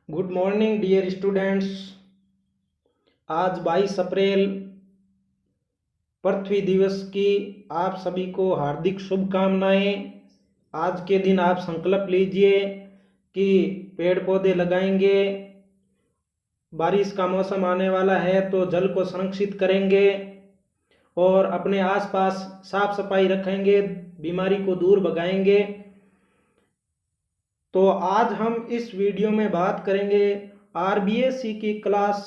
Good morning dear students. आज 22 अप्रैल पृथ्वी दिवस की आप सभी को हार्दिक शुभकामनाएं। आज के दिन आप संकल्प लीजिए कि पेड़ पौधे लगाएंगे, बारिश का मौसम आने वाला है तो जल को संरक्षित करेंगे और अपने आसपास साफ सफाई रखेंगे, बीमारी को दूर भगाएंगे। तो आज हम इस वीडियो में बात करेंगे आरबीएससी की क्लास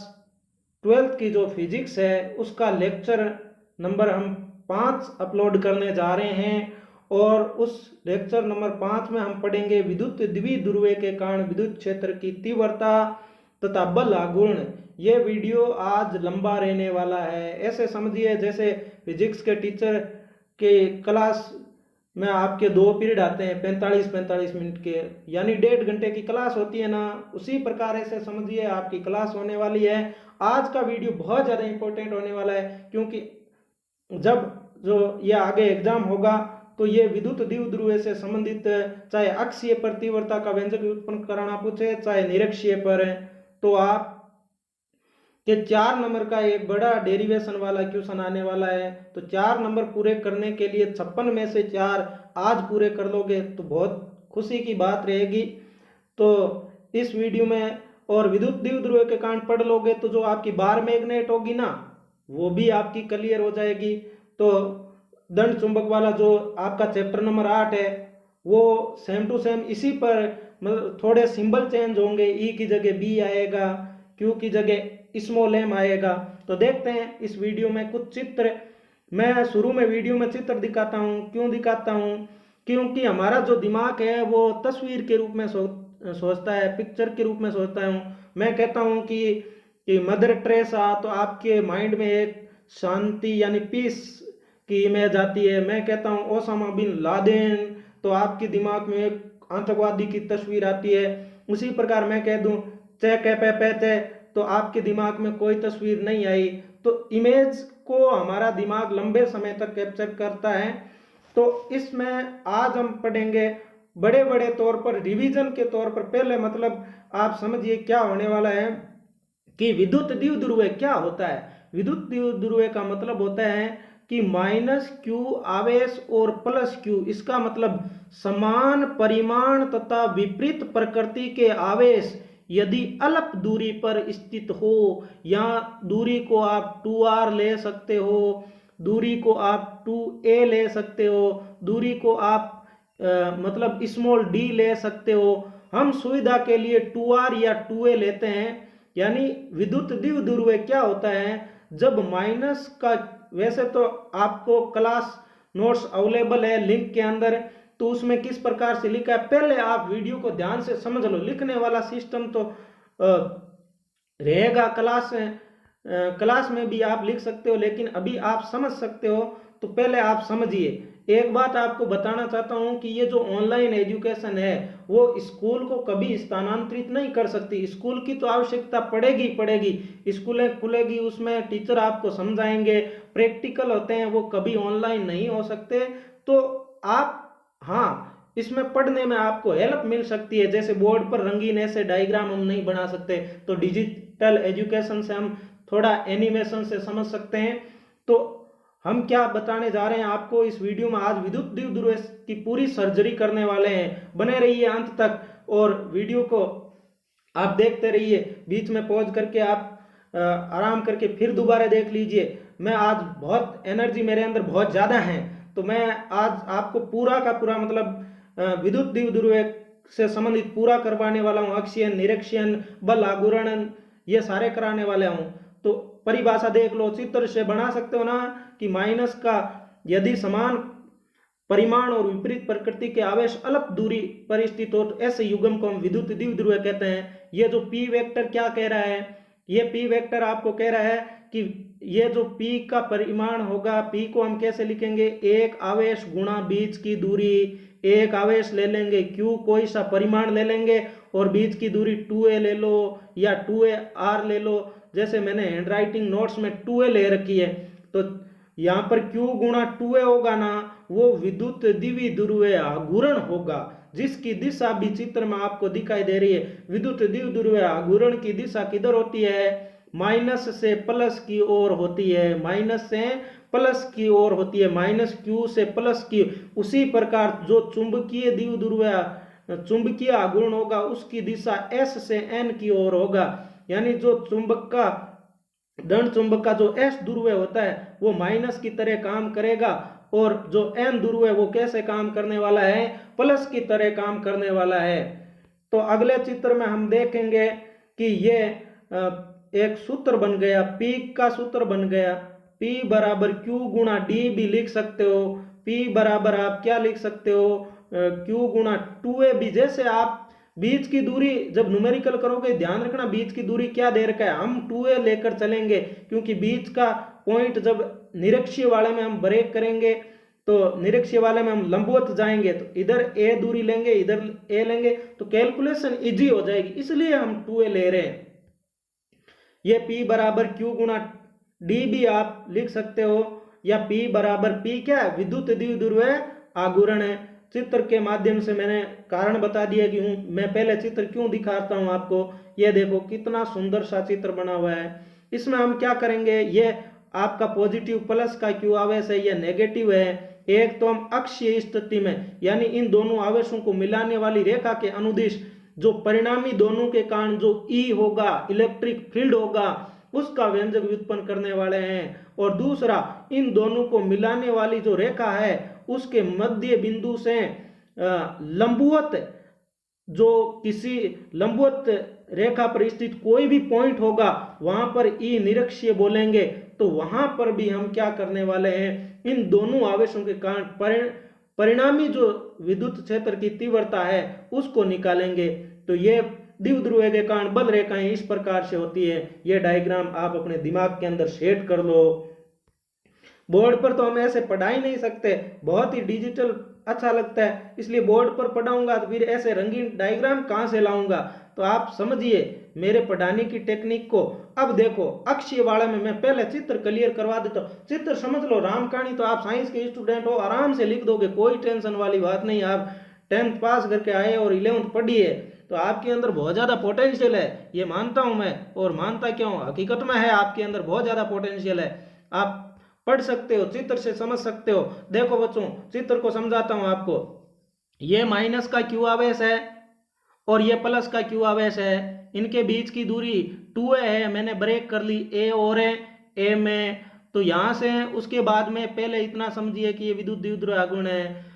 12th की जो फिजिक्स है उसका लेक्चर नंबर हम 5 अपलोड करने जा रहे हैं और उस लेक्चर नंबर 5 में हम पढ़ेंगे विद्युत द्विध्रुव के कारण विद्युत क्षेत्र की तीव्रता तथा बल आघूर्ण। ये वीडियो आज लंबा रहने वाला है। ऐसे समझिए जैसे फिजिक्स के टीचर के क्लास में आपके 2 पीरियड आते हैं 45-45 मिनट के, यानी 1.5 घंटे की क्लास होती है ना, उसी प्रकार ऐसे समझिए आपकी क्लास होने वाली है। आज का वीडियो बहुत ज़्यादा इंपॉर्टेंट होने वाला है क्योंकि जब जो ये आगे एग्जाम होगा तो ये विद्युत द्विध्रुव से संबंधित चाहे अक्षीय पर तीव्रता का व्यंजक उत्पन्न करना पूछे चाहे निरक्षीय पर है, तो आप कि 4 नंबर का एक बड़ा डेरिवेशन वाला क्वेश्चन आने वाला है। तो 4 नंबर पूरे करने के लिए 56 में से 4 आज पूरे कर लोगे तो बहुत खुशी की बात रहेगी। तो इस वीडियो में और विद्युत द्विध्रुव के कारण पढ़ लोगे तो जो आपकी बार मैग्नेट होगी ना वो भी आपकी क्लियर हो जाएगी। तो दंड चुंबक वाला जो आपका चैप्टर नंबर 8 है वो सेम टू सेम इसी पर, मतलब थोड़े सिंबल चेंज होंगे, ई की जगह बी आएगा, क्यू की जगह स्मॉल एम आएगा। तो देखते हैं इस वीडियो में कुछ चित्र। मैं शुरू में वीडियो में चित्र दिखाता हूँ। क्यों दिखाता हूँ? क्योंकि हमारा जो दिमाग है वो तस्वीर के रूप में सोचता है, पिक्चर के रूप में सोचता हूँ। मैं कहता हूँ कि मदर टेरेसा तो आपके माइंड में एक शांति यानी पीस की इमेज आती है। मैं कहता हूँ ओसामा बिन लादेन तो आपके दिमाग में एक आतंकवादी की तस्वीर आती है। उसी प्रकार मैं कह दूँ चे तो आपके दिमाग में कोई तस्वीर नहीं आई। तो इमेज को हमारा दिमाग लंबे समय तक कैप्चर करता है। तो इसमें आज हम पढ़ेंगे बड़े बड़े तौर पर, रिवीजन के तौर पर। पहले मतलब आप समझिए क्या होने वाला है कि विद्युत द्विध्रुव क्या होता है। विद्युत द्विध्रुव का मतलब होता है कि -q आवेश और +q, इसका मतलब समान परिमाण तथा विपरीत प्रकृति के आवेश यदि अल्प दूरी पर स्थित हो, या दूरी को आप 2r ले सकते हो, दूरी को आप 2a ले सकते हो, दूरी को आप मतलब स्मॉल d ले सकते हो। हम सुविधा के लिए 2r या 2a लेते हैं। यानी विद्युत द्विध्रुव क्या होता है जब माइनस का, वैसे तो आपको क्लास नोट्स अवेलेबल है लिंक के अंदर, तो उसमें किस प्रकार से लिखा है पहले आप वीडियो को ध्यान से समझ लो। लिखने वाला सिस्टम तो रहेगा क्लास में भी आप लिख सकते हो, लेकिन अभी आप समझ सकते हो तो पहले आप समझिए। एक बात आपको बताना चाहता हूं कि ये जो ऑनलाइन एजुकेशन है वो स्कूल को कभी स्थानांतरित नहीं कर सकती। स्कूल की तो आवश्यकता पड़ेगी, स्कूलें खुलेगी, उसमें टीचर आपको समझाएंगे, प्रैक्टिकल होते हैं, वो कभी ऑनलाइन नहीं हो सकते। तो आप, हाँ, इसमें पढ़ने में आपको हेल्प मिल सकती है। जैसे बोर्ड पर रंगीन ऐसे डायग्राम हम नहीं बना सकते, तो डिजिटल एजुकेशन से हम थोड़ा एनिमेशन से समझ सकते हैं। तो हम क्या बताने जा रहे हैं आपको इस वीडियो में, आज विद्युत द्विध्रुव की पूरी सर्जरी करने वाले हैं। बने रहिए अंत तक और वीडियो को आप देखते रहिए, बीच में पॉज करके आप आराम करके फिर दोबारा देख लीजिए। मैं आज बहुत एनर्जी मेरे अंदर बहुत ज़्यादा है, तो मैं आज आपको पूरा का पूरा मतलब विद्युत द्विध्रुव से संबंधित पूरा करवाने वाला हूँ। अक्षीयन, निरक्षीयन, बल आघूर्ण, ये सारे कराने वाले हूँ। तो परिभाषा देख लो, चित्र से बना सकते हो ना कि माइनस का यदि समान परिमाण और विपरीत प्रकृति के आवेश अल्प दूरी पर स्थित हो तो ऐसे युग्म को हम विद्युत द्विध्रुव कहते हैं। ये जो p वेक्टर क्या कह रहा है, ये p वेक्टर आपको कह रहा है कि ये जो p का परिमाण होगा, p को हम कैसे लिखेंगे, एक आवेश गुणा बीच की दूरी। एक आवेश ले लेंगे q, कोई सा परिमाण ले लेंगे और बीच की दूरी 2a ले लो या 2ar ले लो। जैसे मैंने हैंड राइटिंग नोट्स में 2a ले रखी है, तो यहाँ पर q गुणा 2a होगा ना, वो विद्युत द्विध्रुव आघूर्ण होगा। जिसकी दिशा भी चित्र में आपको दिखाई दे रही है। विद्युत द्विध्रुवीय आघूर्ण की दिशा किधर होती है? माइनस से प्लस की ओर होती है, माइनस से प्लस की ओर होती है, माइनस क्यू से प्लस की। उसी प्रकार जो चुंबकीय द्विध्रुवीय चुंबकीय आघूर्ण होगा उसकी दिशा एस से एन की ओर होगा। यानी जो चुंबक का दंड चुंबक का जो एस ध्रुव होता है वो माइनस की तरह काम करेगा, और जो एन ध्रुव है वो कैसे काम करने वाला है? प्लस की तरह काम करने वाला है। तो अगले चित्र में हम देखेंगे कि ये एक सूत्र बन गया, पी का सूत्र बन गया। P बराबर Q गुणा डी भी लिख सकते हो। P बराबर आप क्या लिख सकते हो? Q गुणा 2ab। जैसे आप बीच की दूरी जब न्यूमेरिकल करोगे ध्यान रखना बीच की दूरी क्या दे रखा है, हम 2a लेकर चलेंगे, क्योंकि बीच का पॉइंट जब निरक्षीय वाले में हम ब्रेक करेंगे तो निरक्षीय वाले में हम लंबवत जाएंगे, तो इधर a दूरी लेंगे इधर a लेंगे, तो कैलकुलेशन इजी हो जाएगी, इसलिए हम 2a ले रहे हैं। ये P बराबर Q गुणा डी भी आप लिख सकते हो, या P बराबर P क्या है? विद्युत द्विध्रुवीय आघूर्ण है। चित्र के माध्यम से मैंने कारण बता दिया कि मैं पहले चित्र क्यों दिखाता हूं आपको। ये देखो कितना सुंदर सा चित्र बना हुआ है। इसमें हम क्या करेंगे, ये आपका पॉजिटिव प्लस का क्यू आवेश है, ये नेगेटिव है। एक तो हम अक्षीय स्थिति में यानी इन दोनों आवेशों को मिलाने वाली रेखा के अनुदिश जो परिणामी दोनों के कारण जो ई होगा, इलेक्ट्रिक फील्ड होगा, उसका व्यंजक व्युत्पन्न करने वाले हैं। और दूसरा, इन दोनों को मिलाने वाली जो रेखा है उसके मध्य बिंदु से लंबवत, जो किसी लंबवत रेखा पर स्थित कोई भी पॉइंट होगा वहां पर ई निरक्षीय बोलेंगे। तो वहां पर भी हम क्या करने वाले हैं, इन दोनों आवेशों के कारण परिणामी जो विद्युत क्षेत्र की तीव्रता है उसको निकालेंगे। तो ये द्विध्रुव के कारण बल रेखाएं इस प्रकार से होती है। ये डायग्राम आप अपने दिमाग के अंदर सेट कर लो। बोर्ड पर तो हम ऐसे पढ़ा ही नहीं सकते, बहुत ही डिजिटल अच्छा लगता है, इसलिए बोर्ड पर पढ़ाऊंगा तो फिर ऐसे रंगीन डायग्राम कहां से लाऊंगा। तो आप समझिए मेरे पढ़ाने की टेक्निक को। अब देखो अक्षीय वाले में मैं पहले चित्र क्लियर करवा देता हूँ। चित्र समझ लो, राम कहानी तो आप साइंस के स्टूडेंट हो, आराम से लिख दोगे, कोई टेंशन वाली बात नहीं। आप 10th पास करके आए और 11th पढ़ी है तो आपके अंदर बहुत ज्यादा पोटेंशियल है, ये मानता हूं मैं। और मानता क्यों, हकीकत में है, आपके अंदर बहुत ज्यादा पोटेंशियल है। आप पढ़ सकते हो, चित्र से समझ सकते हो। देखो बच्चों चित्र को समझाता हूं आपको। ये माइनस का क्यू आवेश है और ये प्लस का क्यू आवेश है। इनके बीच की दूरी 2a है, मैंने ब्रेक कर ली a और a में, तो यहां से उसके बाद में पहले इतना समझिए कि ये विद्युत द्विध्रुव आघूर्ण है।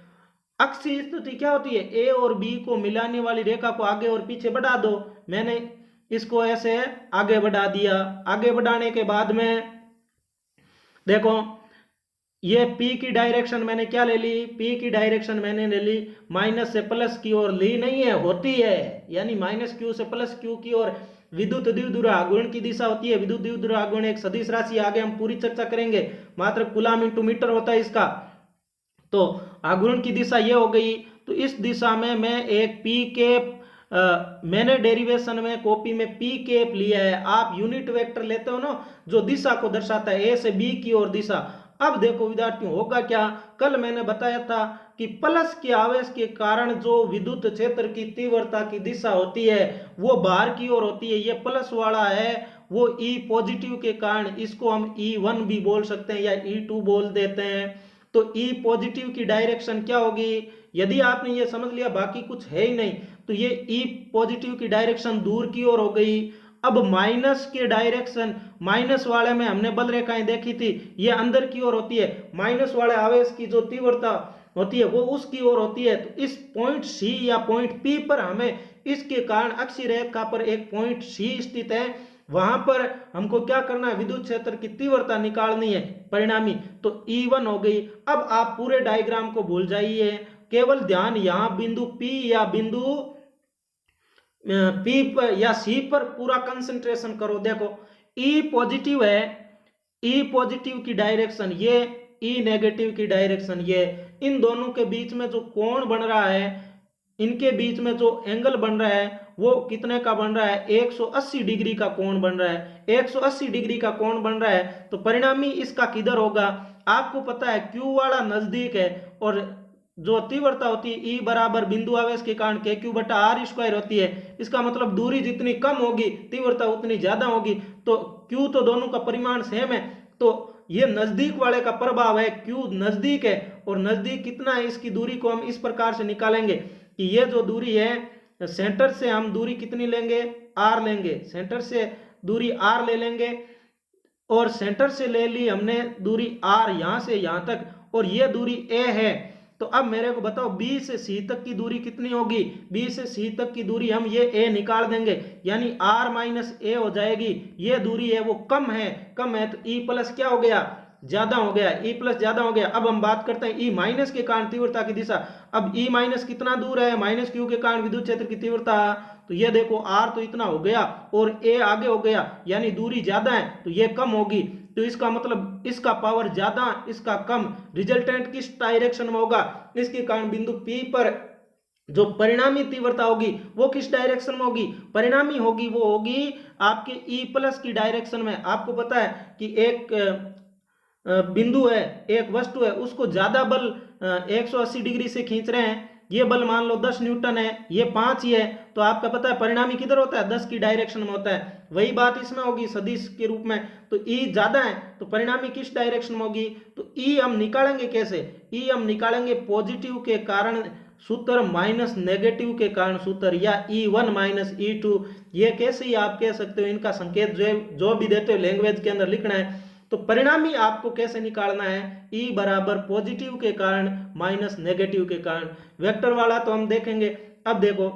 अक्षीय स्थिति क्या होती है, ए और बी को मिलाने वाली रेखा को आगे और पीछे बढ़ा दो। मैंने इसको ऐसे आगे बढ़ा दिया। आगे बढ़ाने के बाद में देखो ये P की डायरेक्शन मैंने क्या ले ली, P की डायरेक्शन मैंने ले ली माइनस से प्लस की ओर ली नहीं है, होती है, यानी माइनस क्यू से प्लस क्यू की ओर विद्युत द्विध्रुव आघूर्ण की दिशा होती है। विद्युत द्विध्रुव आघूर्ण एक सदिश राशि, आगे हम पूरी चर्चा करेंगे, मात्र कूलम इंटू मीटर होता है इसका। तो आघूर्ण की दिशा ये हो गई। तो इस दिशा में मैं एक P कैप मैंने डेरिवेशन में कॉपी में P कैप लिया है। आप यूनिट वेक्टर लेते हो ना, जो दिशा को दर्शाता है, A से B की ओर दिशा। अब देखो विद्यार्थियों होगा क्या, कल मैंने बताया था कि प्लस के आवेश के कारण जो विद्युत क्षेत्र की तीव्रता की दिशा होती है वो बाहर की ओर होती है। ये प्लस वाला है वो E पॉजिटिव के कारण, इसको हम E1 भी बोल सकते हैं या E2 बोल देते हैं। तो E पॉजिटिव की डायरेक्शन क्या होगी, यदि आपने ये समझ लिया बाकी कुछ है ही नहीं, तो ये E पॉजिटिव की डायरेक्शन दूर की ओर हो गई। अब माइनस के डायरेक्शन, माइनस वाले में हमने बल रेखाएं देखी थी, ये अंदर की ओर होती है। माइनस वाले आवेश की जो तीव्रता होती है वो उसकी ओर होती है। तो इस पॉइंट C या पॉइंट P पर हमें इसके कारण अक्षीय रेखा पर एक पॉइंट C स्थित है, वहां पर हमको क्या करना है, विद्युत क्षेत्र की तीव्रता निकालनी है परिणामी। तो E1 हो गई। अब आप पूरे डायग्राम को भूल जाइए, केवल ध्यान यहां बिंदु P या बिंदु P पर या C पर पूरा कंसंट्रेशन करो। देखो E पॉजिटिव है, E पॉजिटिव की डायरेक्शन ये, E नेगेटिव की डायरेक्शन ये। इन दोनों के बीच में जो कोण बन रहा है, इनके बीच में जो एंगल बन रहा है वो कितने का बन रहा है, 180 डिग्री का कोण बन रहा है। 180 डिग्री का कोण बन रहा है तो परिणामी इसका किधर होगा, आपको पता है Q वाला नजदीक है और जो तीव्रता होती है ई बराबर बिंदु आवेश के कारण के क्यू बटा आर स्क्वायर होती है। इसका मतलब दूरी जितनी कम होगी तीव्रता उतनी ज्यादा होगी। तो क्यू तो दोनों का परिमाण सेम है, तो ये नजदीक वाले का प्रभाव है, क्यू नजदीक है और नजदीक कितना है इसकी दूरी को हम इस प्रकार से निकालेंगे कि ये जो दूरी है सेंटर से हम दूरी कितनी लेंगे, आर लेंगे, सेंटर से दूरी आर ले लेंगे और सेंटर से ले ली हमने दूरी आर यहां से यहां तक और ये दूरी ए है। तो अब मेरे को बताओ बी से सी तक की दूरी कितनी होगी, बी से सी तक की दूरी हम ये ए निकाल देंगे यानी आर माइनस ए हो जाएगी। ये दूरी है वो कम है तो ई प्लस क्या हो गया, ज्यादा हो गया, ई प्लस ज्यादा हो गया। अब हम बात करते हैं ई माइनस के कारण तीव्रता की दिशा। अब ई माइनस कितना दूर है, माइनस क्यू के कारण विद्युत क्षेत्र की तीव्रता, तो ये देखो आर तो इतना हो गया और ए आगे हो गया यानी दूरी ज्यादा है तो ये कम होगी। तो इसका मतलब इसका पावर ज्यादा इसका कम, रिजल्टेंट किस डायरेक्शन में होगा, इसके कारण बिंदु पी पर जो परिणामी तीव्रता होगी वो किस डायरेक्शन में होगी, परिणामी होगी वो होगी आपके ई प्लस की डायरेक्शन में। आपको पता है कि एक बिंदु है, एक वस्तु है, उसको ज्यादा बल 180 डिग्री से खींच रहे हैं, ये बल मान लो 10 न्यूटन है, ये 5 ही है, तो आपका पता है परिणामी किधर होता है, 10 की डायरेक्शन में होता है। वही बात इसमें होगी सदिश के रूप में। तो ई ज्यादा है तो परिणामी किस डायरेक्शन में होगी, तो ई हम निकालेंगे कैसे, ई हम निकालेंगे पॉजिटिव के कारण सूत्र माइनस नेगेटिव के कारण सूत्र, या E1 माइनस E2, ये कैसे ही आप कह सकते हो, इनका संकेत जो भी देते हो लैंग्वेज के अंदर लिखना है। तो परिणामी आपको कैसे निकालना है, ई बराबर पॉजिटिव के कारण माइनस नेगेटिव के कारण। वेक्टर वाला तो हम देखेंगे। अब देखो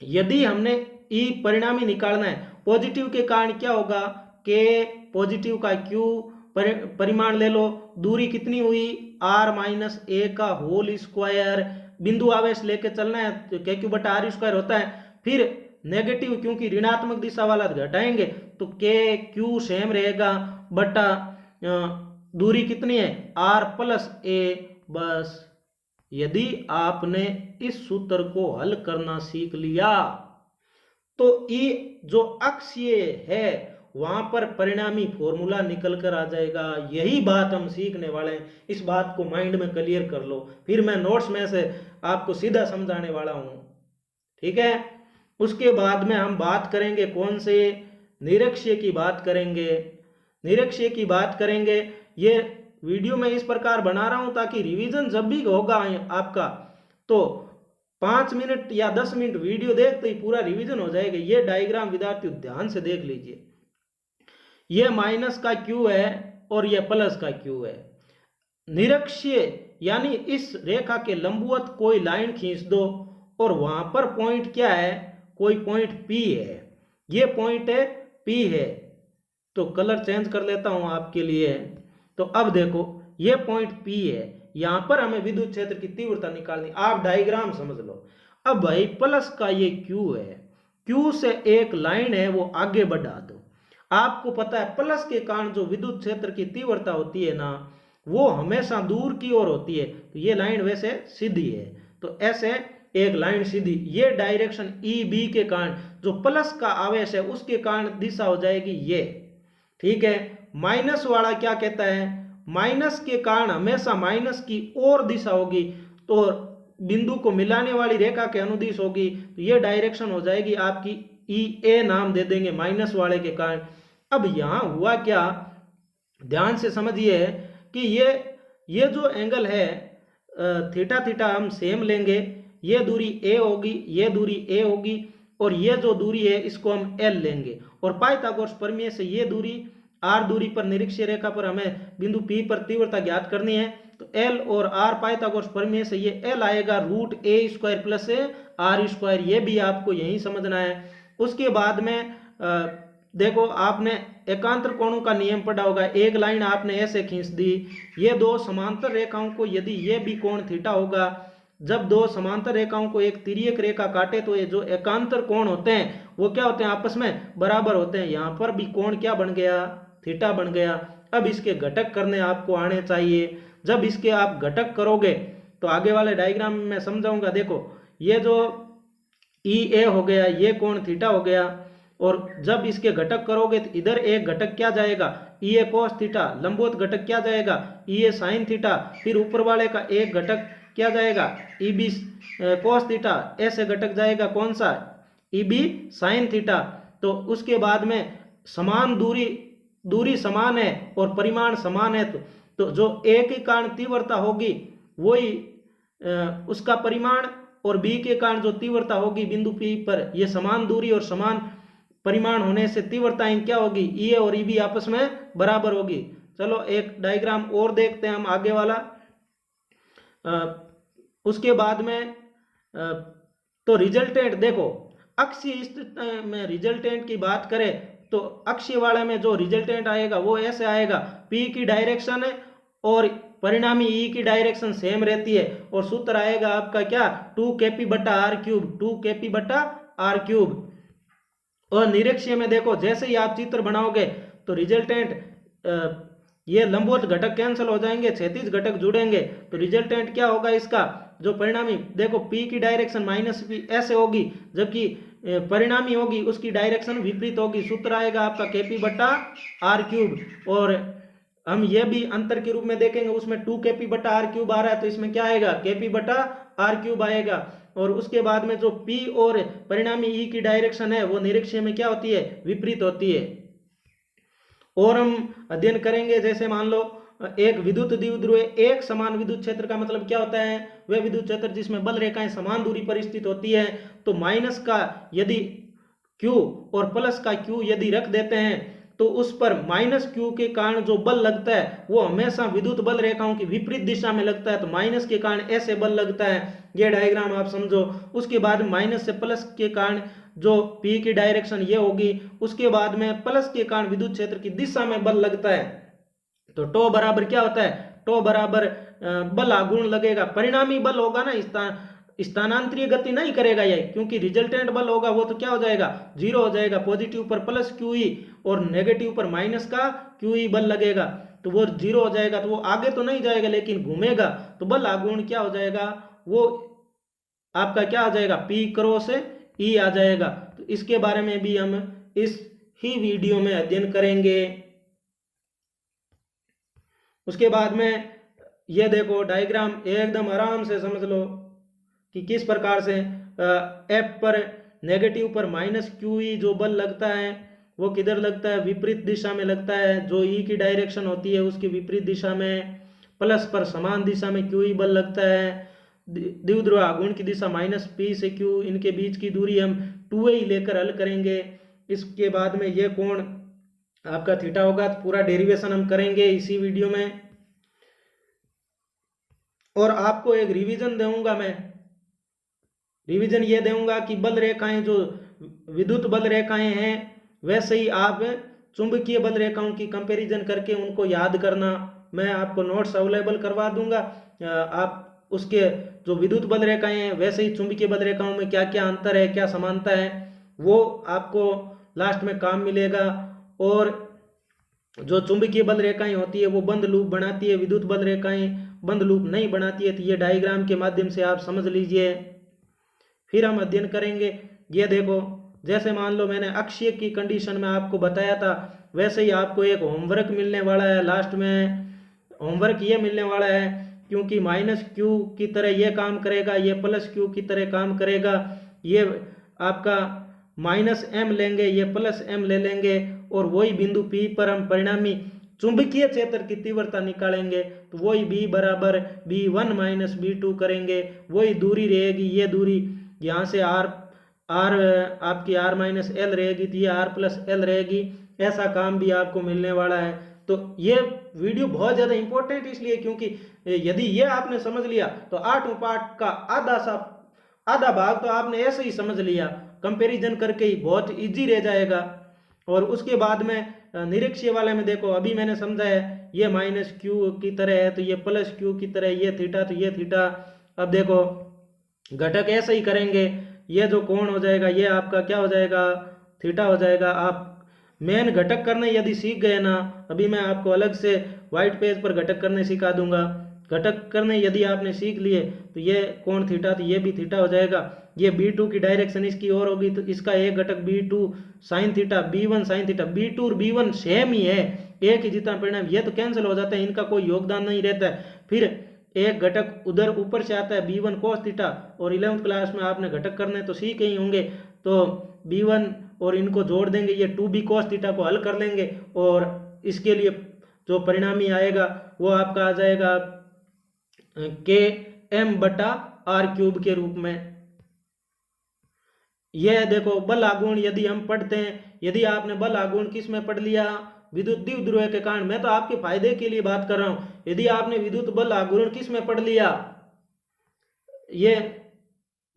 यदि हमने ई परिणामी निकालना है, पॉजिटिव के कारण क्या होगा, के पॉजिटिव का क्यू परिमाण ले लो, दूरी कितनी हुई आर माइनस ए का होल स्क्वायर, बिंदु आवेश लेके चलना है तो के क्यू बटा आर स्क्वायर होता है। फिर नेगेटिव क्योंकि ऋणात्मक दिशा वाला घटाएंगे तो के क्यू सेम रहेगा बटा दूरी कितनी है आर प्लस ए। बस यदि आपने इस सूत्र को हल करना सीख लिया तो ई जो अक्षीय है वहां पर परिणामी फॉर्मूला निकल कर आ जाएगा। यही बात हम सीखने वाले हैं, इस बात को माइंड में क्लियर कर लो, फिर मैं नोट्स में से आपको सीधा समझाने वाला हूं, ठीक है। उसके बाद में हम बात करेंगे कौन से, निरक्षीय की बात करेंगे, निरक्षीय की बात करेंगे। ये वीडियो मैं इस प्रकार बना रहा हूं ताकि रिवीजन जब भी होगा आपका तो 5 मिनट या 10 मिनट वीडियो देखते ही पूरा रिवीजन हो जाएगा। ये डायग्राम विद्यार्थियों ध्यान से देख लीजिए, ये माइनस का क्यू है और ये प्लस का क्यू है। निरक्षीय यानी इस रेखा के लंबवत कोई लाइन खींच दो और वहां पर पॉइंट क्या है, कोई पॉइंट P है, ये पॉइंट है P है। तो कलर चेंज कर लेता हूं आपके लिए। तो अब देखो ये पॉइंट P है, यहां पर हमें विद्युत क्षेत्र की तीव्रता निकालनी, आप डायग्राम समझ लो। अब भाई प्लस का ये Q है, Q से एक लाइन है वो आगे बढ़ा दो। आपको पता है प्लस के कारण जो विद्युत क्षेत्र की तीव्रता होती है ना वो हमेशा दूर की ओर होती है, तो ये लाइन वैसे सीधी है, तो ऐसे एक लाइन सीधी, ये डायरेक्शन EB के कारण जो प्लस का आवेश है उसके कारण दिशा हो जाएगी ये, ठीक है। माइनस वाला क्या कहता है, माइनस के कारण हमेशा माइनस की ओर दिशा होगी, तो बिंदु को मिलाने वाली रेखा के अनुदिश होगी, तो ये डायरेक्शन हो जाएगी आपकी EA, नाम दे देंगे माइनस वाले के कारण। अब यहां हुआ क्या, ध्यान से समझिए कि ये जो एंगल है थीटा थीटा हम सेम लेंगे, ये दूरी A होगी, ये दूरी A होगी और ये जो दूरी है इसको हम L लेंगे और पाइथागोरस प्रमेय से ये दूरी R दूरी पर निरक्षीय रेखा पर हमें बिंदु P पर तीव्रता ज्ञात करनी है, तो L और R पाइथागोरस प्रमेय से ये L आएगा root A square plus R square, ये भी आपको यही समझना है। उसके बाद में देखो आपने एकांतर कोणों का नियम पढ़ा होगा, एक लाइन आपने ऐसे खींच दी, ये दो समांतर रेखाओं को यदि ये भी कोण थीटा होगा, जब दो समांतर रेखाओं को एक तिर्यक रेखा काटे तो ये जो एकांतर कोण होते हैं वो क्या होते हैं, आपस में बराबर होते हैं। यहाँ पर भी कोण क्या बन गया, थीटा बन गया। अब इसके घटक करने आपको आने चाहिए, जब इसके आप घटक करोगे तो आगे वाले डायग्राम में मैं समझाऊंगा। देखो ये जो EA हो गया, ये कोण थीटा हो गया, और जब इसके घटक करोगे तो इधर एक घटक क्या जाएगा, EA कोस थीटा, लंबवत घटक क्या जाएगा, EA साइन थीटा, फिर ऊपर वाले का एक घटक क्या जाएगा ई बी कोस थीटा, ऐसे घटक जाएगा कौन सा ई बी साइन थीटा। तो उसके बाद में समान दूरी समान है और परिमाण समान है, तो जो ए के कारण तीव्रता होगी वही उसका परिमाण, और बी के कारण जो तीव्रता होगी बिंदु पी पर, ये समान दूरी और समान परिमाण होने से तीव्रताएं क्या होगी, ई ए और ई बी आपस में बराबर होगी। चलो एक डायग्राम और देखते हैं हम आगे वाला। उसके बाद में तो रिजल्टेंट देखो, अक्षीय स्थिति में रिजल्टेंट की बात करें तो अक्षीय वाले में जो रिजल्टेंट आएगा वो ऐसे आएगा, पी की डायरेक्शन है और परिणामी ई की डायरेक्शन सेम रहती है, और सूत्र आएगा आपका क्या 2kp बटा आर क्यूब, 2kp बटा आर क्यूब। और निरीक्षीय में देखो, जैसे ही आप चित्र बनाओगे तो रिजल्टेंट ये लंबवत घटक कैंसिल हो जाएंगे, क्षैतिज घटक जुड़ेंगे, तो रिजल्टेंट क्या होगा इसका, जो परिणामी देखो p की डायरेक्शन माइनस p ऐसे होगी, जबकि परिणामी होगी उसकी डायरेक्शन विपरीत होगी। सूत्र आएगा आपका kp बटा आर क्यूब, और हम ये भी अंतर के रूप में देखेंगे, उसमें 2kp बटा आर क्यूब आ रहा है तो इसमें क्या आएगा kp बटा आर क्यूब आएगा। और उसके बाद में जो p और परिणामी e की डायरेक्शन है वो निरीक्षीय में क्या होती है, विपरीत होती है। और हम अध्ययन करेंगे, जैसे मान लो एक विद्युत द्विध्रुव, एक समान विद्युत क्षेत्र का मतलब क्या होता है, वह विद्युत क्षेत्र जिसमें बल रेखाएं समान दूरी पर स्थित होती है। तो माइनस का यदि Q और प्लस का Q यदि रख देते हैं तो उस पर माइनस Q के कारण जो बल लगता है वो हमेशा विद्युत बल रेखाओं की विपरीत दिशा में लगता है, तो माइनस के कारण ऐसे बल लगता है, ये डायग्राम आप समझो। उसके बाद माइनस से प्लस के कारण जो P की डायरेक्शन ये होगी, उसके बाद में प्लस के कारण विद्युत क्षेत्र की दिशा में बल लगता है, तो टो बराबर क्या होता है, टो बराबर बल आघूर्ण लगेगा। परिणामी बल होगा ना, स्थानांतरीय गति नहीं करेगा ये, क्योंकि रिजल्टेंट बल होगा वो तो क्या हो जाएगा, जीरो हो जाएगा। पॉजिटिव पर प्लस QE और नेगेटिव पर माइनस का QE बल लगेगा, तो वो जीरो हो जाएगा, तो वो आगे तो नहीं जाएगा लेकिन घूमेगा, तो बल आघूर्ण क्या हो जाएगा, वो आपका क्या आ जाएगा, P क्रॉस E आ जाएगा। तो इसके बारे में भी हम इस ही वीडियो में अध्ययन करेंगे। उसके बाद में ये देखो डायग्राम एकदम आराम से समझ लो कि किस प्रकार से F पर नेगेटिव पर माइनस QE जो बल लगता है वो किधर लगता है, विपरीत दिशा में लगता है, जो E की डायरेक्शन होती है उसकी विपरीत दिशा में। प्लस पर समान दिशा में QE बल लगता है। द्विध्रुव आघूर्ण की दिशा माइनस P से Q, इनके बीच की दूरी हम 2a लेकर हल करेंगे। इसके बाद में ये कोण आपका थीटा होगा, तो पूरा डेरिवेशन हम करेंगे इसी वीडियो में। और आपको एक रिवीजन दूंगा मैं, रिवीजन ये दूंगा कि बल रेखाएं जो विद्युत बल रेखाएं हैं वैसे ही आप चुंबकीय बल रेखाओं की कंपैरिजन करके उनको याद करना। मैं आपको नोट्स अवेलेबल करवा दूंगा, आप उसके जो विद्युत बल रेखाएं हैं वैसे ही चुंबकीय बल रेखाओं में क्या क्या अंतर है, क्या समानता है, वो आपको लास्ट में काम मिलेगा। और जो चुंबकीय बल रेखाएं होती है वो बंद लूप बनाती है, विद्युत बल रेखाएं बंद लूप नहीं बनाती है, तो ये डायग्राम के माध्यम से आप समझ लीजिए। फिर हम अध्ययन करेंगे, ये देखो जैसे मान लो मैंने अक्षीय की कंडीशन में आपको बताया था, वैसे ही आपको एक होमवर्क मिलने वाला है। लास्ट में होमवर्क ये मिलने वाला है, क्योंकि माइनस Q की तरह ये काम करेगा, ये प्लस Q की तरह काम करेगा, ये आपका माइनस M लेंगे, ये प्लस M ले लेंगे, और वही बिंदु P पर हम परिणामी चुंबकीय क्षेत्र की तीव्रता निकालेंगे, तो वही B बराबर B1 माइनस B2 करेंगे, वही दूरी रहेगी, ये दूरी यहाँ से R आपकी R माइनस L रहेगी, तो ये R प्लस L रहेगी। ऐसा काम भी आपको मिलने वाला है। तो ये वीडियो बहुत ज़्यादा इंपॉर्टेंट इसलिए क्योंकि यदि ये आपने समझ लिया तो 8वें पार्ट का आधा भाग तो आपने ऐसे ही समझ लिया, कंपैरिजन करके ही बहुत इजी रह जाएगा। और उसके बाद में निरीक्षीय वाले में देखो, अभी मैंने समझा है ये माइनस Q की तरह है तो ये प्लस Q की तरह, ये थीटा तो ये थीटा। अब देखो घटक ऐसे ही करेंगे, ये जो कोण हो जाएगा ये आपका क्या हो जाएगा, थीटा हो जाएगा। आप मेन घटक करने यदि सीख गए ना, अभी मैं आपको अलग से व्हाइट पेज पर घटक करने सिखा दूंगा। घटक करने यदि आपने सीख लिए तो ये कोण थीटा तो ये भी थीटा हो जाएगा। ये B2 की डायरेक्शन इसकी ओर होगी तो इसका एक घटक B2 sine theta, B1 sine theta. B2 और B1 सेम ही है, एक ही जितना परिणाम, ये तो कैंसिल हो जाता है, इनका कोई योगदान नहीं रहता है। फिर एक घटक उधर ऊपर से आता है b1 cos थीटा, और 11th क्लास में आपने घटक करने तो सीख ही होंगे, तो b1 और इनको जोड़ देंगे, ये 2b cos थीटा को हल कर लेंगे और इसके लिए जो परिणामी आएगा वो आपका आ जाएगा के एम बटा आर क्यूब के रूप में। यह देखो बल आघूर्ण यदि हम पढ़ते हैं, यदि आपने बल आघूर्ण किस में पढ़ लिया, विद्युत द्विध्रुव के कारण, मैं तो आपके फायदे के लिए बात कर रहा हूं, यदि आपने विद्युत बल आघूर्ण किस में पढ़ लिया, ये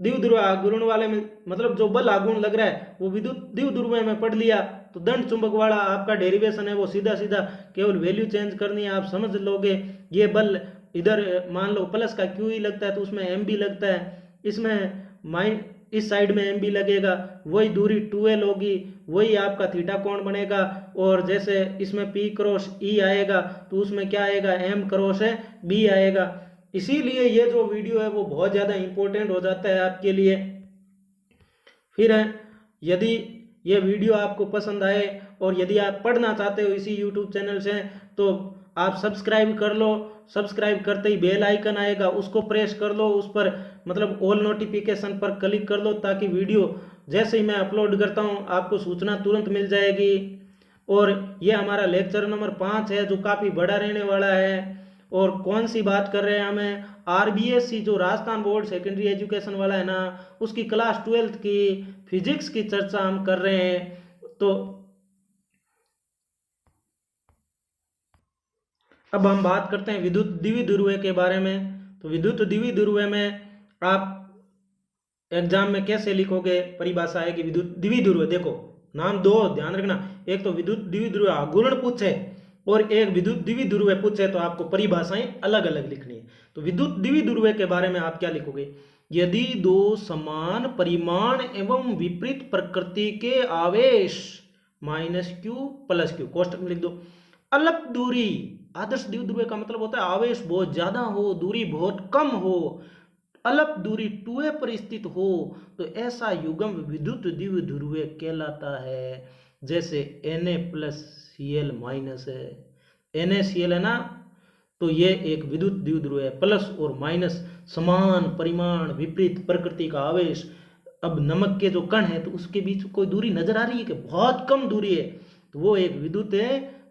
द्विध्रुव आघूर्ण वाले में, मतलब जो बल आघूर्ण लग रहा है वो विद्युत द्विध्रुव में पढ़ लिया, तो दंड चुंबक वाला आपका डेरिवेशन है वो सीधा सीधा केवल वैल्यू चेंज करनी है, आप समझ लोगे। ये बल इधर मान लो प्लस का क्यू ही लगता है तो उसमें एम भी लगता है, इसमें इस साइड में एम भी लगेगा, वही दूरी 2l होगी, वही आपका थीटा कोण बनेगा, और जैसे इसमें p क्रॉस e आएगा तो उसमें क्या आएगा, m क्रॉस है b आएगा। इसीलिए ये जो वीडियो है वो बहुत ज़्यादा इंपॉर्टेंट हो जाता है आपके लिए। फिर यदि ये वीडियो आपको पसंद आए और यदि आप पढ़ना चाहते हो इसी यूट्यूब चैनल से तो आप सब्सक्राइब कर लो, सब्सक्राइब करते ही बेल आइकन आएगा उसको प्रेस कर लो, उस पर मतलब ऑल नोटिफिकेशन पर क्लिक कर लो ताकि वीडियो जैसे ही मैं अपलोड करता हूँ आपको सूचना तुरंत मिल जाएगी। और ये हमारा लेक्चर नंबर 5 है जो काफ़ी बड़ा रहने वाला है। और कौन सी बात कर रहे हैं हमें, आरबीएससी जो राजस्थान बोर्ड सेकेंडरी एजुकेशन वाला है ना, उसकी क्लास 12th की फिजिक्स की चर्चा हम कर रहे हैं। तो अब हम बात करते हैं विद्युत द्विध्रुव के बारे में। तो विद्युत द्विध्रुव में आप एग्जाम में कैसे लिखोगे, परिभाषा आएगी विद्युत द्विध्रुव, देखो नाम दो ध्यान रखना, एक तो विद्युत द्विध्रुव आघूर्ण पूछे और एक विद्युत द्विध्रुव पूछे तो आपको परिभाषाएं अलग अलग लिखनी है। तो विद्युत द्विध्रुव के बारे में आप क्या लिखोगे, यदि दो समान परिमाण एवं विपरीत प्रकृति के आवेश -q + q, कोष्टक में लिख दो, अलप दूरी, आदर्श द्विध्रुव का मतलब होता है आवेश बहुत ज्यादा हो, दूरी बहुत कम हो, अलप दूरी 2a पर स्थित हो, तो ऐसा युग्म विद्युत द्विध्रुव कहलाता है। जैसे Na+Cl- है, NaCl है ना, तो ये एक विद्युत द्विध्रुव है, प्लस और माइनस समान परिमाण विपरीत प्रकृति का आवेश। अब नमक के जो कण है तो उसके बीच कोई दूरी नजर आ रही है कि बहुत कम दूरी है, तो वो एक विद्युत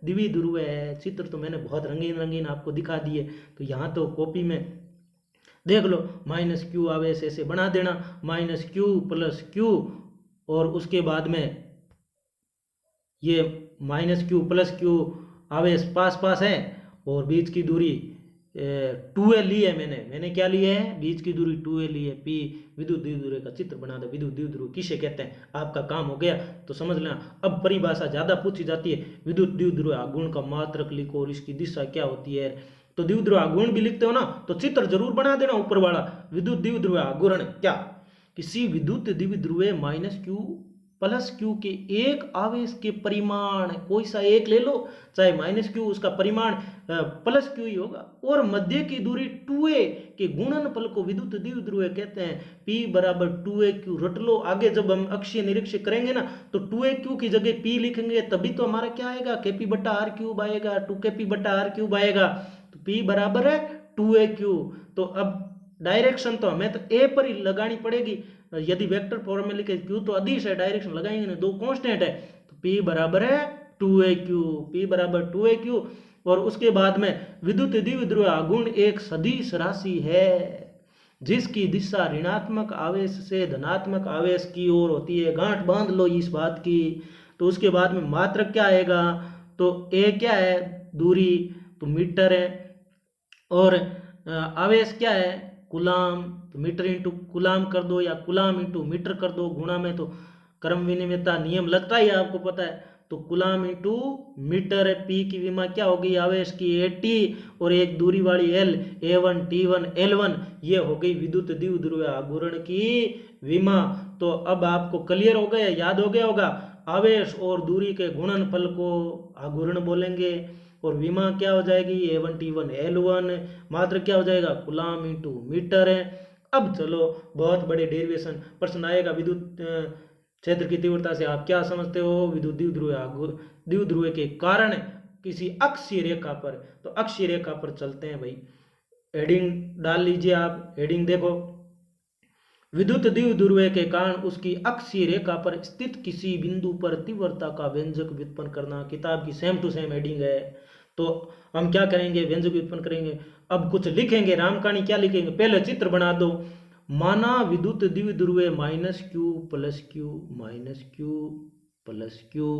द्विध्रुव है। चित्र तो मैंने बहुत रंगीन रंगीन आपको दिखा दिए, तो यहाँ तो कॉपी में देख लो, -q आवेश ऐसे बना देना, -q + q, और उसके बाद में ये -q + q आवेश पास पास है और बीच की दूरी 2a ली है, मैंने क्या ली है, बीच की दूरी 2a ली है। p विद्युत द्विध्रुव का चित्र बना दो, विद्युत द्विध्रुव किसे कहते हैं, आपका काम हो गया, तो समझ लेना। अब परिभाषा ज्यादा पूछी जाती है, विद्युत द्विध्रुव आघूर्ण का मात्रक लिखो और इसकी दिशा क्या होती है। तो द्विध्रुव आघूर्ण भी लिखते हो ना, तो चित्र जरूर बना देना ऊपर वाला। विद्युत द्विध्रुव आघूर्ण क्या, किसी विद्युत द्विध्रुव -q + q के एक आवेश के परिमाण, कोई सा एक ले लो, चाहे -q उसका परिमाण +q ही होगा, और मध्य की दूरी 2a के गुणनफल को विद्युत द्विध्रुव कहते हैं। p = 2aq रट लो, आगे जब हम अक्षीय निरीक्षक करेंगे ना तो 2aq की जगह p लिखेंगे, तभी तो हमारा क्या आएगा, kp/r³ आएगा, 2kp/r³ आएगा। तो p बराबर है 2aq। तो अब डायरेक्शन तो हमें तो a पर ही लगानी पड़ेगी, यदि वेक्टर फॉर्म में लिखे q तो अदिश है, डायरेक्शन लगाएंगे नहीं, दो कांस्टेंट है, तो p बराबर है 2aq, p बराबर 2aq। और उसके बाद में विद्युत द्विध्रुव आघूर्ण एक सदिश राशि है जिसकी दिशा ऋणात्मक आवेश से धनात्मक आवेश की ओर होती है, गांठ बांध लो इस बात की। तो उसके बाद में मात्रक क्या आएगा, तो a क्या है, दूरी तो मीटर है, और आवेश क्या है, कूलाम, तो मीटर इंटू कूलाम कर दो या कूलाम इंटू मीटर कर दो, गुणा में तो क्रम विनिमयता नियम लगता ही आपको पता है, तो कूलाम इंटू मीटर है। पी की विमा क्या होगी, आवेश की 80, और एक दूरी वाली L, A1 T1 L1, ये हो गई विद्युत द्विध्रुव आघूर्ण की विमा। तो अब आपको क्लियर हो गया, याद हो गया होगा, आवेश और दूरी के गुणनफल को आघूर्ण बोलेंगे, और विमा क्या हो जाएगी, A1 T1 L1, मात्र क्या हो जाएगा, कूलाम इंटू मीटर है। अब चलो बहुत बड़े डेरिवेशन प्रश्न आएगा, विद्युत क्षेत्र की तीव्रता से आप क्या समझते हो, विद्युत द्विध्रुव के कारण किसी अक्षीय रेखा पर, तो अक्षीय रेखा पर चलते हैं भाई। हेडिंग डाल लीजिए आप। हेडिंग देखो, विद्युत द्विध्रुव के कारण उसकी अक्षीय रेखा पर स्थित किसी बिंदु पर तीव्रता का व्यंजक व्युत्पन्न करना। किताब की सेम टू सेम हेडिंग है। तो हम क्या करेंगे, व्यंजक व्युत्पन्न करेंगे। अब कुछ लिखेंगे, रामकहानी क्या लिखेंगे, पहले चित्र बना दो। माना विद्युत द्विध्रुव minus Q plus Q minus Q plus Q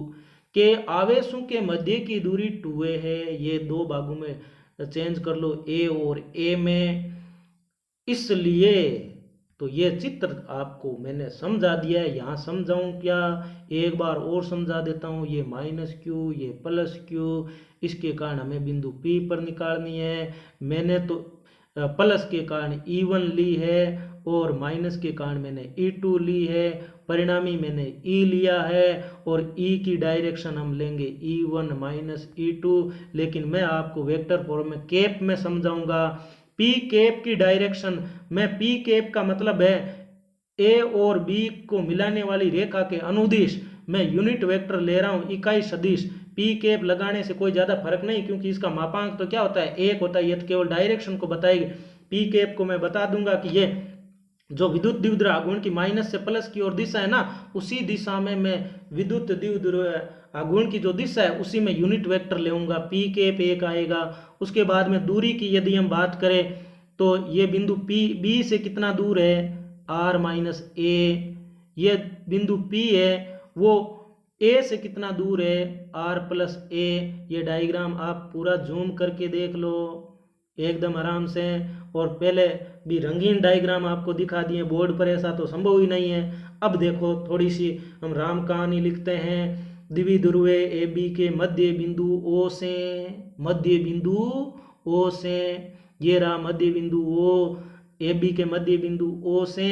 के आवेशों के मध्य की दूरी 2a है। ये दो भागों में चेंज कर लो, a और a में। इसलिए तो ये चित्र आपको मैंने समझा दिया है। यहाँ समझाऊं क्या, एक बार और समझा देता हूँ। ये माइनस क्यू, ये प्लस क्यू, इसके कारण हमें बिंदु P पर निकालनी है। मैंने तो प्लस के कारण E1 ली है और माइनस के कारण मैंने E2 ली है। परिणामी मैंने E लिया है और E की डायरेक्शन हम लेंगे E1 माइनस E2। लेकिन मैं आपको वेक्टर फॉर्म में कैप में समझाऊंगा। P कैप की डायरेक्शन में, P कैप का मतलब है A और B को मिलाने वाली रेखा के अनुदिश मैं यूनिट वेक्टर ले रहा हूं, इकाई सदिश। P कैप लगाने से कोई ज्यादा फर्क नहीं, क्योंकि इसका मापांक तो क्या होता है, 1 होता है। ये तो केवल डायरेक्शन को बताएगी। P कैप को मैं बता दूंगा कि ये जो विद्युत द्विध्रुव आघूर्ण की माइनस से प्लस की ओर दिशा है ना, उसी दिशा में मैं विद्युत द्विध्रुव आघूर्ण की जो दिशा है उसी में यूनिट वेक्टर लेऊंगा। P कैप 1 आएगा। उसके बाद में दूरी की यदि हम बात करें तो ये बिंदु P B से कितना दूर है, R माइनस A। ये बिंदु P है वो A से कितना दूर है, R प्लस A। ये डायग्राम आप पूरा जूम करके देख लो एकदम आराम से। और पहले भी रंगीन डायग्राम आपको दिखा दिए बोर्ड पर, ऐसा तो संभव ही नहीं है। अब देखो थोड़ी सी हम राम कहानी लिखते हैं। द्विध्रुव ए बी के मध्य बिंदु O से, मध्य बिंदु O से, ये रहा मध्य बिंदु O, ए बी के मध्य बिंदु O से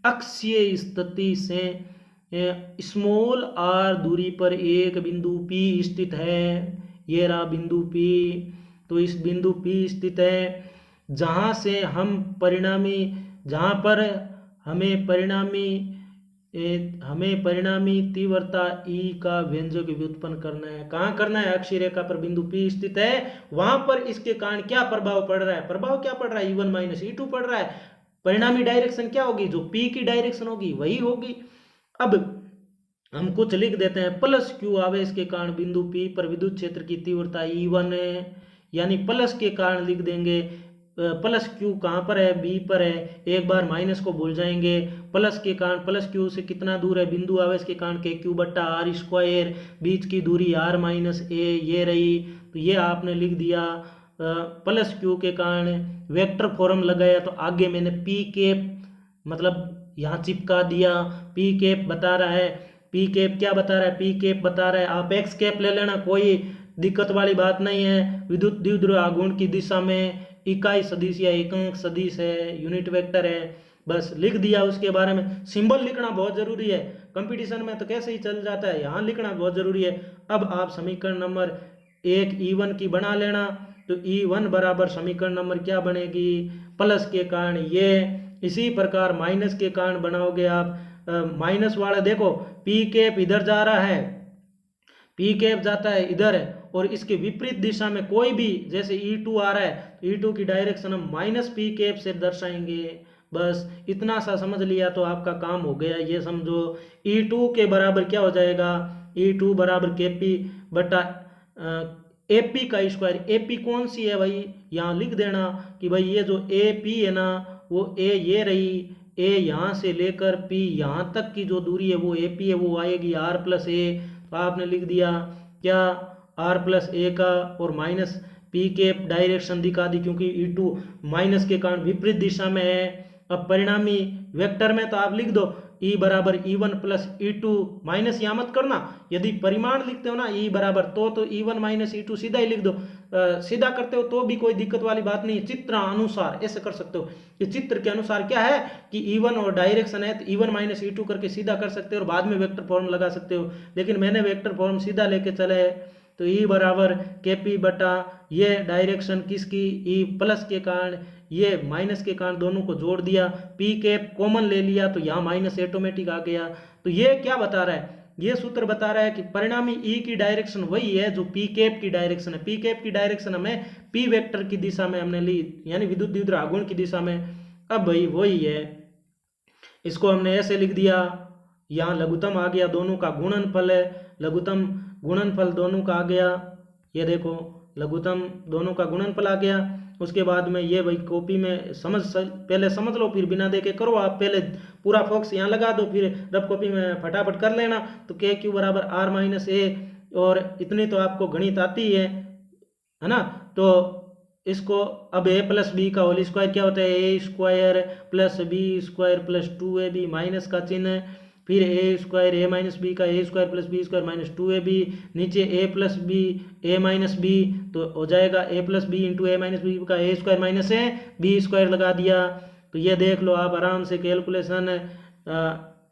अक्षीय स्थिति से स्मॉल r दूरी पर एक बिंदु P स्थित है। ये रहा बिंदु P। तो इस बिंदु P स्थित है जहां से हम परिणामी, जहां पर हमें परिणामी तीव्रता E का व्यंजक व्युत्पन्न करना है। कहाँ करना है, अक्षीय रेखा पर बिंदु P स्थित है। वहां पर इसके कारण क्या प्रभाव पड़ रहा है, प्रभाव क्या पड़ रहा है, E1 माइनस E2 पड़ रहा है। परिणामी डायरेक्शन क्या होगी, जो P की डायरेक्शन होगी वही होगी। अब हम कुछ लिख देते हैं। प्लस क्यू आवेश के कारण बिंदु P पर विद्युत क्षेत्र की तीव्रता E1 है, यानी प्लस के कारण लिख देंगे। प्लस क्यू कहाँ पर है, बी पर है। एक बार माइनस को भूल जाएंगे। प्लस के कारण, प्लस क्यू से कितना दूर है, बिंदु आवेश के कारण के क्यू बट्टा आर स्क्वायर, बीच की दूरी आर माइनस ए, ये रही। तो ये आपने लिख दिया। प्लस क्यू के कारण वेक्टर फॉर्म लगाया तो आगे मैंने पी कैप मतलब यहाँ चिपका दिया। पी कैप बता रहा है, पी कैप क्या बता रहा है, पी कैप बता रहा है आप एक्स कैप ले लेना, कोई दिक्कत वाली बात नहीं है। विद्युत द्विध्रुव आघूर्ण की दिशा में इकाई सदिश या एकांक सदिश है, यूनिट वेक्टर है, बस लिख दिया। उसके बारे में सिंबल लिखना बहुत जरूरी है, कंपटीशन में तो कैसे ही चल जाता है, यहाँ लिखना बहुत जरूरी है। अब आप समीकरण नंबर 1 E1 की बना लेना। तो E1 बराबर समीकरण नंबर क्या बनेगी, प्लस के कारण ये, इसी प्रकार माइनस के कारण बनाओगे आप। माइनस वाला देखो पी कैप इधर जा रहा है, पी कैप जाता है इधर है, और इसके विपरीत दिशा में कोई भी, जैसे E2 आ रहा है तो E2 की डायरेक्शन हम माइनस पी कैप से दर्शाएंगे। बस इतना सा समझ लिया तो आपका काम हो गया। ये समझो E2 के बराबर क्या हो जाएगा, E2 बराबर KP बटा AP का स्क्वायर। AP कौन सी है भाई, यहाँ लिख देना कि भाई ये जो AP है ना वो A ये रही, A यहाँ से लेकर P यहाँ तक की जो दूरी है वो AP है, वो आएगी R प्लस A। तो आपने लिख दिया क्या, R प्लस A का, और माइनस P कैप डायरेक्शन दिखा दी क्योंकि E2 माइनस के कारण विपरीत दिशा में है। अब परिणामी वेक्टर में तो आप लिख दो E बराबर E1 प्लस E2, माइनस यहाँ मत करना। यदि परिमाण लिखते हो ना E बराबर तो E1 माइनस E2 सीधा ही लिख दो। सीधा करते हो तो भी कोई दिक्कत वाली बात नहीं, चित्र अनुसार ऐसे कर सकते हो कि चित्र के अनुसार क्या है कि E1 और डायरेक्शन है तो E1 माइनस E2 करके सीधा कर सकते हो और बाद में वेक्टर फॉर्म लगा सकते हो। लेकिन मैंने वेक्टर फॉर्म सीधा लेके चले तो E बराबर KP बटा ये डायरेक्शन किसकी, E प्लस के कारण ये माइनस के कारण दोनों को जोड़ दिया, P कैप कॉमन ले लिया तो यहाँ माइनस ऑटोमेटिक आ गया। तो ये क्या बता रहा है, ये सूत्र बता रहा है कि परिणामी ई की डायरेक्शन वही है जो पी कैप की डायरेक्शन है। पी कैप की डायरेक्शन हमें पी वेक्टर की दिशा में हमने ली, यानी विद्युत द्विध्रुव आघूर्ण की दिशा में। अब भाई वही है, इसको हमने ऐसे लिख दिया, यहाँ लघुत्तम आ गया, दोनों का गुणनफल है, लघुत्तम गुणनफल दोनों का आ गया, ये देखो लघुत्तम दोनों का गुणनफल आ गया। उसके बाद में ये भाई कॉपी में पहले समझ लो, फिर बिना देखे करो। आप पहले पूरा फोकस यहाँ लगा दो, फिर रफ कॉपी में फटाफट कर लेना। तो के क्यू बराबर आर माइनस ए, और इतनी तो आपको गणित आती है ना। तो इसको अब ए प्लस बी का होल स्क्वायर क्या होता है, A square plus B square plus 2ab minus का चिन्ह, फिर A square A minus B का A square plus B square minus 2ab, नीचे A plus B A minus B, तो हो जाएगा A plus B into A minus B का A square minus A B square लगा दिया। तो ये देख लो आप आराम से, कैलकुलेशन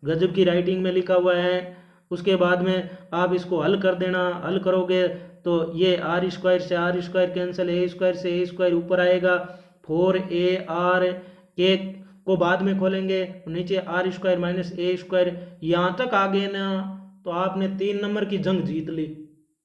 गजब की राइटिंग में लिखा हुआ है। उसके बाद में आप इसको हल कर देना, हल करोगे तो ये आर स्क्वायर से R square cancel, A square से ए स्क्वायर ऊपर आएगा, 4ar के को बाद में खोलेंगे, नीचे R square minus A square. यहाँ तक आ गए ना तो आपने 3 नंबर की जंग जीत ली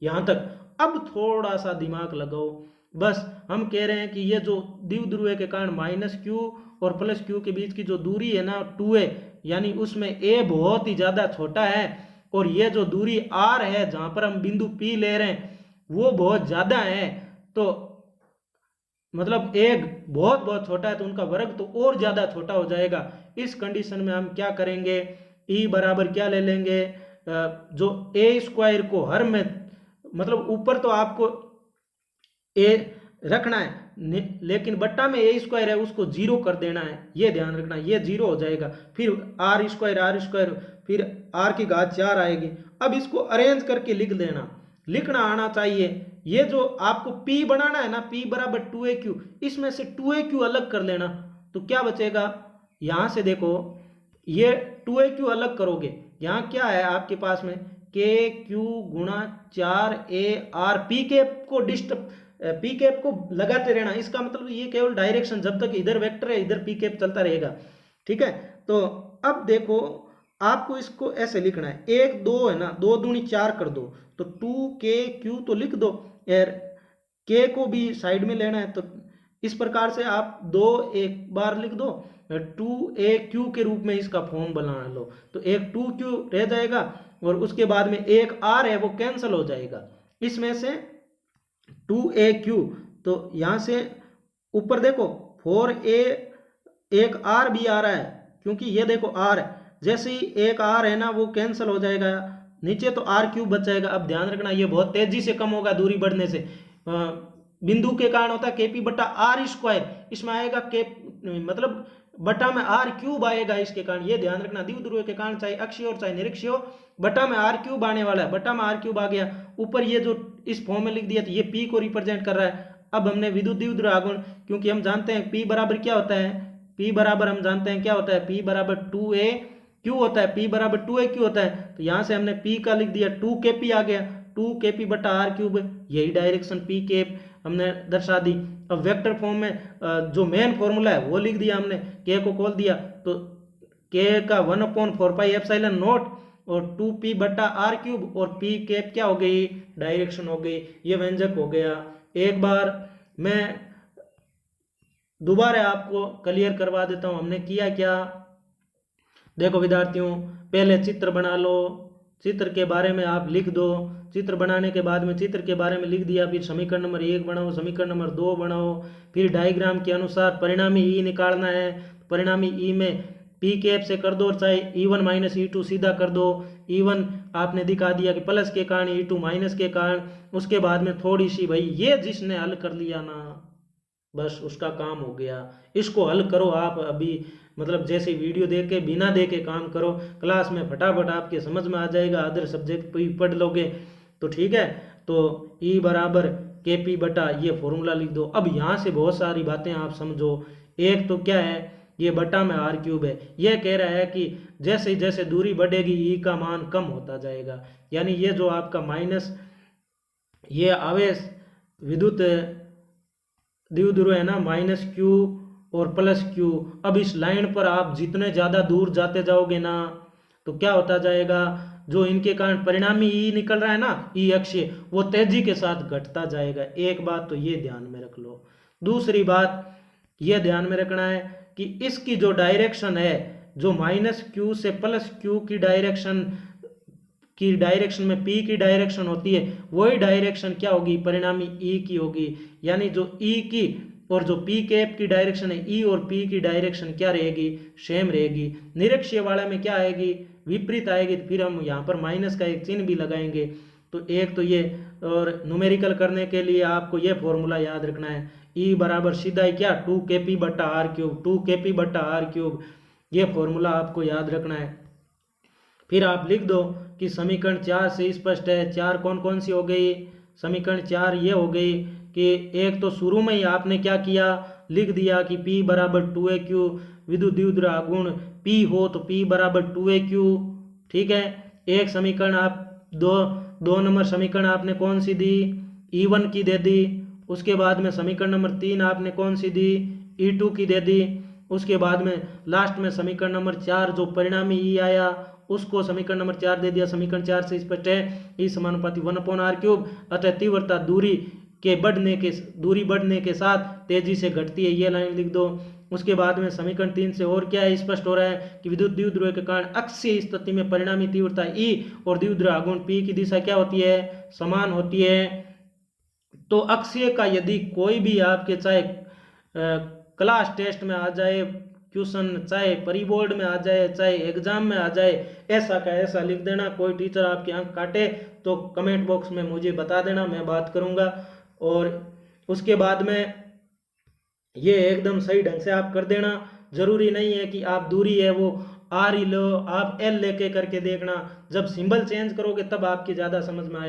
यहाँ तक। अब थोड़ा सा दिमाग लगाओ, बस हम कह रहे हैं कि ये जो द्विध्रुव के कारण माइनस क्यू और प्लस क्यू के बीच की जो दूरी है ना 2a, यानी उसमें a बहुत ही ज़्यादा छोटा है, और ये जो दूरी r है जहाँ पर हम बिंदु P ले रहे हैं वो बहुत ज़्यादा है। तो मतलब एक बहुत बहुत छोटा है तो उनका वर्ग तो और ज़्यादा छोटा हो जाएगा। इस कंडीशन में हम क्या करेंगे, e बराबर क्या ले लेंगे, जो a स्क्वायर को हर में, मतलब ऊपर तो आपको a रखना है लेकिन बट्टा में ए स्क्वायर है उसको 0 कर देना है, ये ध्यान रखना, ये 0 हो जाएगा। फिर आर स्क्वायर फिर r की घात 4 आएगी। अब इसको अरेंज करके लिख देना, लिखना आना चाहिए। ये जो आपको p बनाना है ना, p बराबर 2aq, इसमें से 2aq अलग कर लेना तो क्या बचेगा, यहां से देखो ये 2aq अलग करोगे, यहाँ क्या है आपके पास में के क्यू गुणा 4ar, पी कैप को पी कैप को लगाते रहना। इसका मतलब ये केवल डायरेक्शन, जब तक इधर वेक्टर है इधर पी कैप चलता रहेगा, ठीक है। तो अब देखो आपको इसको ऐसे लिखना है, 1 2 है ना, 2 दूनी 4 कर दो तो 2kq तो लिख दो यार, k को भी साइड में लेना है। तो इस प्रकार से आप 2 एक बार लिख दो, 2aq के रूप में इसका फॉर्म बना लो। तो एक 2q रह जाएगा और उसके बाद में एक r है वो कैंसिल हो जाएगा, इसमें से 2aq। तो यहां से ऊपर देखो 4a, एक r भी आ रहा है क्योंकि ये देखो r है, जैसे ही एक r है ना वो कैंसिल हो जाएगा, नीचे तो r³ बच जाएगा। अब ध्यान रखना ये बहुत तेजी से कम होगा दूरी बढ़ने से, बिंदु के कारण होता है kp बटा आर स्क्वायर, इसमें आएगा k मतलब बटा में r³ आएगा इसके कारण, ये ध्यान रखना। द्विध्रुव के कारण चाहे अक्षीय और चाहे निरक्षीय बटा में r³ आने वाला है, बटा में r³ आ गया। ऊपर ये जो इस फॉर्म में लिख दिया तो ये p को रिप्रेजेंट कर रहा है। अब हमने विद्युत द्विध्रुव आघूर्ण, क्योंकि हम जानते हैं p बराबर क्या होता है, p बराबर हम जानते हैं क्या होता है, p बराबर 2aq होता है, p बराबर 2aq होता है। तो यहाँ से हमने p का लिख दिया 2kp आ गया, 2kp बटा r³, यही डायरेक्शन p कैप हमने दर्शा दी। अब वेक्टर फॉर्म में जो मेन फॉर्मूला है वो लिख दिया हमने, k को खोल दिया तो k का 1/4 पाई एप्सिलॉन नॉट और 2p बटा r³ और p कैप क्या हो गई, डायरेक्शन हो गई, ये व्यंजक हो गया। एक बार मैं दोबारा आपको क्लियर करवा देता हूँ हमने किया क्या। देखो विद्यार्थियों, पहले चित्र बना लो, चित्र के बारे में आप लिख दो, चित्र बनाने के बाद में चित्र के बारे में लिख दिया, फिर समीकरण नंबर 1 बनाओ, समीकरण नंबर 2 बनाओ, फिर डायग्राम के अनुसार परिणामी ई निकालना है। परिणामी ई में पी कैप से कर दो, चाहे E1 माइनस E2 सीधा कर दो। E1 आपने दिखा दिया कि प्लस के कारण, E2 माइनस के कारण। उसके बाद में थोड़ी सी भाई ये जिसने हल कर लिया ना बस उसका काम हो गया। इसको हल करो आप अभी, मतलब जैसे वीडियो देख के बिना देखे काम करो, क्लास में फटाफट आपके समझ में आ जाएगा, अदर सब्जेक्ट भी पढ़ लोगे तो ठीक है। तो E बराबर KP बटा ये फॉर्मूला लिख दो। अब यहाँ से बहुत सारी बातें आप समझो। एक तो क्या है, ये बटा में r³ है, ये कह रहा है कि जैसे जैसे दूरी बढ़ेगी E का मान कम होता जाएगा, यानी ये जो आपका माइनस ये आवेश विद्युत द्विध्रुव है ना -q और +q। अब इस लाइन पर आप जितने ज़्यादा दूर जाते जाओगे ना तो क्या होता जाएगा, जो इनके कारण परिणामी ई निकल रहा है ना, ई अक्षीय, वो तेजी के साथ घटता जाएगा। एक बात तो ये ध्यान में रख लो। दूसरी बात ये ध्यान में रखना है कि इसकी जो डायरेक्शन है, जो -q से +q की डायरेक्शन में p की डायरेक्शन होती है, वही डायरेक्शन क्या होगी, परिणामी e की होगी। यानी जो e की और जो p कैप की डायरेक्शन है, e और p की डायरेक्शन क्या रहेगी, सेम रहेगी। निरक्षीय वाले में क्या आएगी, विपरीत आएगी। फिर हम यहाँ पर माइनस का एक चिन्ह भी लगाएंगे। तो एक तो ये, और न्यूमेरिकल करने के लिए आपको ये फॉर्मूला याद रखना है, E बराबर सीधा ही क्या 2kp/r³, 2kp/r³, ये फॉर्मूला आपको याद रखना है। फिर आप लिख दो कि समीकरण 4 से स्पष्ट है। 4 कौन कौन सी हो गई, समीकरण 4 ये हो गई कि एक तो शुरू में ही आपने क्या किया, लिख दिया कि P बराबर 2aq, विद्युत द्विध्रुव आघूर्ण P हो तो P बराबर 2aq, ठीक है। एक समीकरण आप दो नंबर समीकरण आपने कौन सी दी, E1 की दे दी। उसके बाद में समीकरण नंबर 3 आपने कौन सी दी, E2 की दे दी। उसके बाद में लास्ट में समीकरण नंबर 4 जो परिणामी E आया, उसको समीकरण नंबर 4 दे दिया। समीकरण 4 से स्पष्ट है E समानुपाती 1/r³, अतः तीव्रता दूरी बढ़ने के साथ तेजी से घटती है, ये लाइन लिख दो। उसके बाद में समीकरण 3 से और क्या है, स्पष्ट हो रहा है कि विद्युत द्विध्रुव के कारण अक्षीय स्थिति में परिणामी तीव्रता E और द्विध्रुव आघूर्ण P की दिशा क्या होती है, समान होती है। तो अक्षीय का यदि कोई भी आपके चाहे क्लास टेस्ट में आ जाए क्वेश्चन, चाहे प्री बोर्ड में आ जाए, चाहे एग्जाम में आ जाए, ऐसा का ऐसा लिख देना। कोई टीचर आपके अंक काटे तो कमेंट बॉक्स में मुझे बता देना, मैं बात करूंगा। और उसके बाद में ये एकदम सही ढंग से आप कर देना। जरूरी नहीं है कि आप दूरी है वो R ही लो, आप L लेके करके देखना। जब सिंबल चेंज करोगे तब आपकी ज़्यादा समझ में आएगा।